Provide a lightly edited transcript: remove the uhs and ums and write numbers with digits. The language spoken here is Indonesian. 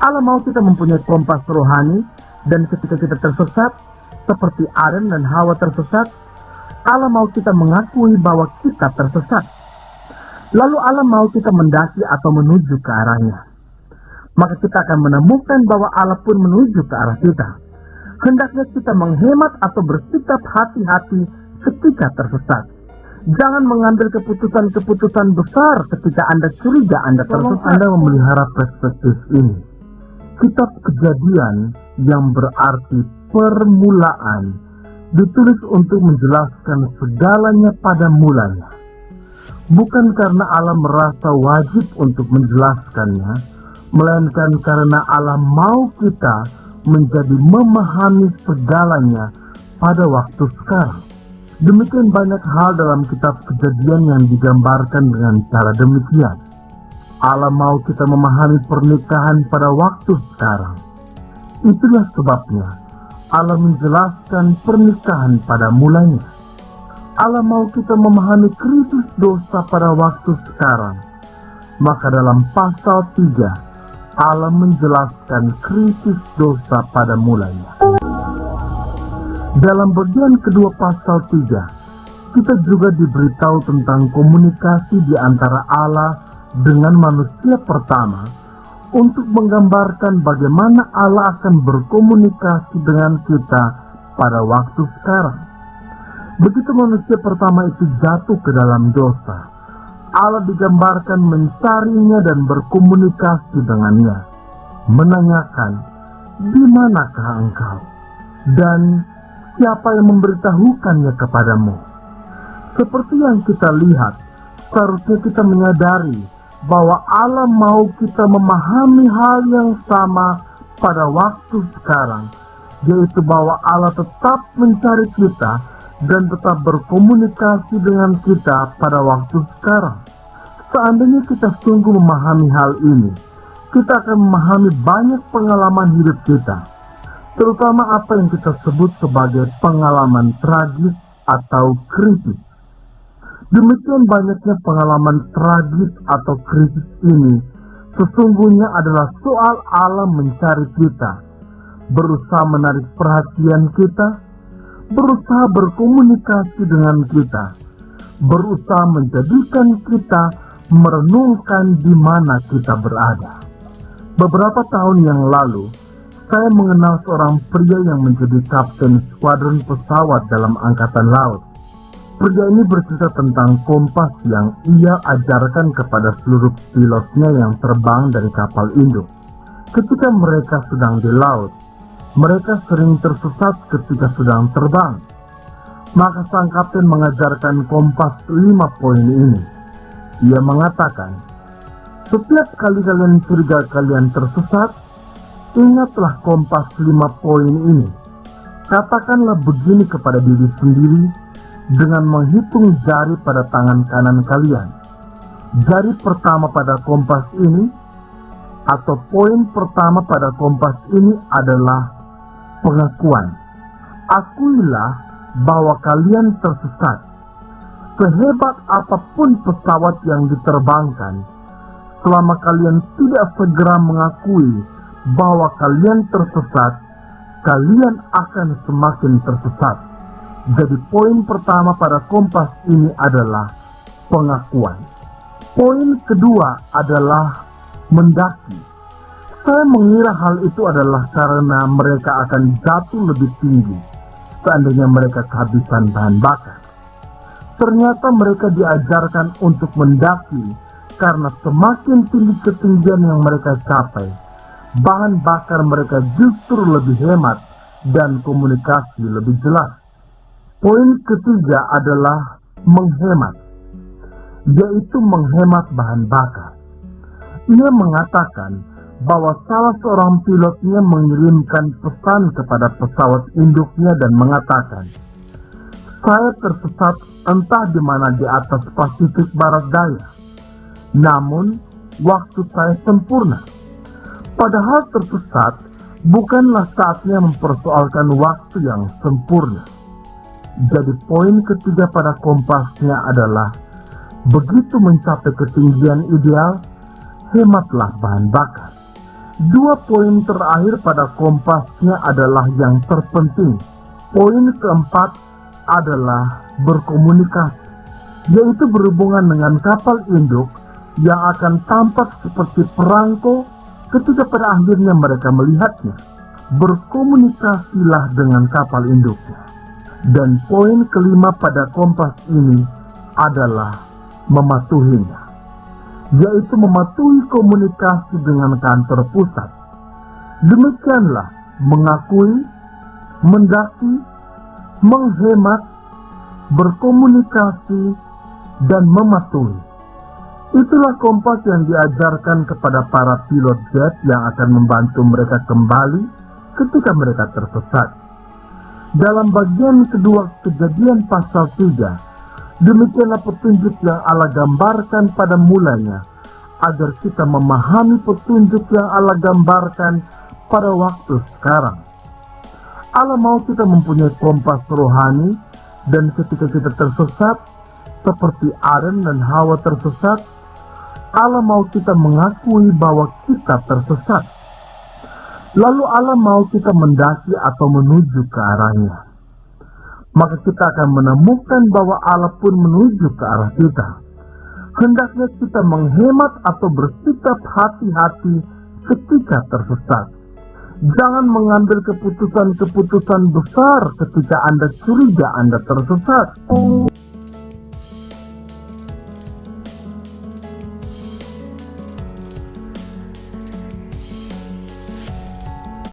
Allah mau kita mempunyai kompas rohani, dan ketika kita tersesat, seperti Adam dan Hawa tersesat, Allah mau kita mengakui bahwa kita tersesat. Lalu Allah mau kita mendaki atau menuju ke arahnya. Maka kita akan menemukan bahwa Allah pun menuju ke arah kita. Hendaknya kita menghemat atau bersikap hati-hati ketika tersesat. Jangan mengambil keputusan-keputusan besar ketika Anda curiga Anda tersesat. Anda memelihara perspektif ini. Kitab Kejadian yang berarti permulaan ditulis untuk menjelaskan segalanya pada mulanya. Bukan karena Allah merasa wajib untuk menjelaskannya, melainkan karena Allah mau kita menjadi memahami segalanya pada waktu sekarang. Demikian banyak hal dalam kitab Kejadian yang digambarkan dengan cara demikian. Allah mau kita memahami pernikahan pada waktu sekarang. Itulah sebabnya Allah menjelaskan pernikahan pada mulanya. Allah mau kita memahami krisis dosa pada waktu sekarang. Maka dalam pasal 3, Allah menjelaskan krisis dosa pada mulanya. Dalam bagian kedua pasal 3, kita juga diberitahu tentang komunikasi di antara Allah dengan manusia pertama untuk menggambarkan bagaimana Allah akan berkomunikasi dengan kita pada waktu sekarang. Begitu manusia pertama itu jatuh ke dalam dosa, Allah digambarkan mencarinya dan berkomunikasi dengannya, menanyakan, "Di manakah engkau? Dan siapa yang memberitahukannya kepadamu?" Seperti yang kita lihat, seharusnya kita menyadari bahwa Allah mau kita memahami hal yang sama pada waktu sekarang, yaitu bahwa Allah tetap mencari kita dan tetap berkomunikasi dengan kita pada waktu sekarang. Seandainya kita sungguh memahami hal ini, kita akan memahami banyak pengalaman hidup kita, terutama apa yang kita sebut sebagai pengalaman tragis atau krisis. Demikian banyaknya pengalaman tragis atau krisis ini sesungguhnya adalah soal Allah mencari kita, berusaha menarik perhatian kita, berusaha berkomunikasi dengan kita, berusaha menjadikan kita merenungkan di mana kita berada. Beberapa tahun yang lalu, saya mengenal seorang pria yang menjadi kapten skuadron pesawat dalam angkatan laut. Pria ini bercerita tentang kompas yang ia ajarkan kepada seluruh pilotnya yang terbang dari kapal induk. Ketika mereka sedang di laut, mereka sering tersesat ketika sedang terbang. Maka sang kapten mengajarkan kompas 5 poin ini. Ia mengatakan, "Setiap kali kalian curiga kalian tersesat, ingatlah kompas 5 poin ini. Katakanlah begini kepada diri sendiri dengan menghitung jari pada tangan kanan kalian. Jari pertama pada kompas ini, atau poin pertama pada kompas ini adalah pengakuan. Akuilah bahwa kalian tersesat. Sehebat apapun pesawat yang diterbangkan, selama kalian tidak segera mengakui bahwa kalian tersesat, kalian akan semakin tersesat." Jadi poin pertama pada kompas ini adalah pengakuan. Poin kedua adalah mendaki. Saya mengira hal itu adalah karena mereka akan jatuh lebih tinggi seandainya mereka kehabisan bahan bakar. Ternyata mereka diajarkan untuk mendaki karena semakin tinggi ketinggian yang mereka capai, bahan bakar mereka justru lebih hemat dan komunikasi lebih jelas. Poin ketiga adalah menghemat, yaitu menghemat bahan bakar. Ia mengatakan bahwa salah seorang pilotnya mengirimkan pesan kepada pesawat induknya dan mengatakan, "Saya tersesat entah di mana di atas Pasifik Barat Daya. Namun, waktu saya sempurna." Padahal tersesat bukanlah saatnya mempersoalkan waktu yang sempurna. Jadi poin ketiga pada kompasnya adalah, begitu mencapai ketinggian ideal, hematlah bahan bakar. Dua poin terakhir pada kompasnya adalah yang terpenting. Poin keempat adalah berkomunikasi, yaitu berhubungan dengan kapal induk yang akan tampak seperti perangko ketika pada akhirnya mereka melihatnya. Berkomunikasilah dengan kapal induknya. Dan poin kelima pada kompas ini adalah mematuhinya, yaitu mematuhi komunikasi dengan kantor pusat. Demikianlah mengakui, mendaki, menghemat, berkomunikasi, dan mematuhi. Itulah kompas yang diajarkan kepada para pilot jet yang akan membantu mereka kembali ketika mereka tersesat. Dalam bagian kedua Kejadian pasal 3, demikianlah petunjuk yang Allah gambarkan pada mulanya, agar kita memahami petunjuk yang Allah gambarkan pada waktu sekarang. Allah mau kita mempunyai kompas rohani, dan ketika kita tersesat, seperti Adam dan Hawa tersesat, Allah mau kita mengakui bahwa kita tersesat. Lalu Allah mau kita mendaki atau menuju ke arahnya. Maka kita akan menemukan bahwa Allah pun menuju ke arah kita. Hendaknya kita menghemat atau bersikap hati-hati ketika tersesat. Jangan mengambil keputusan-keputusan besar ketika Anda curiga Anda tersesat.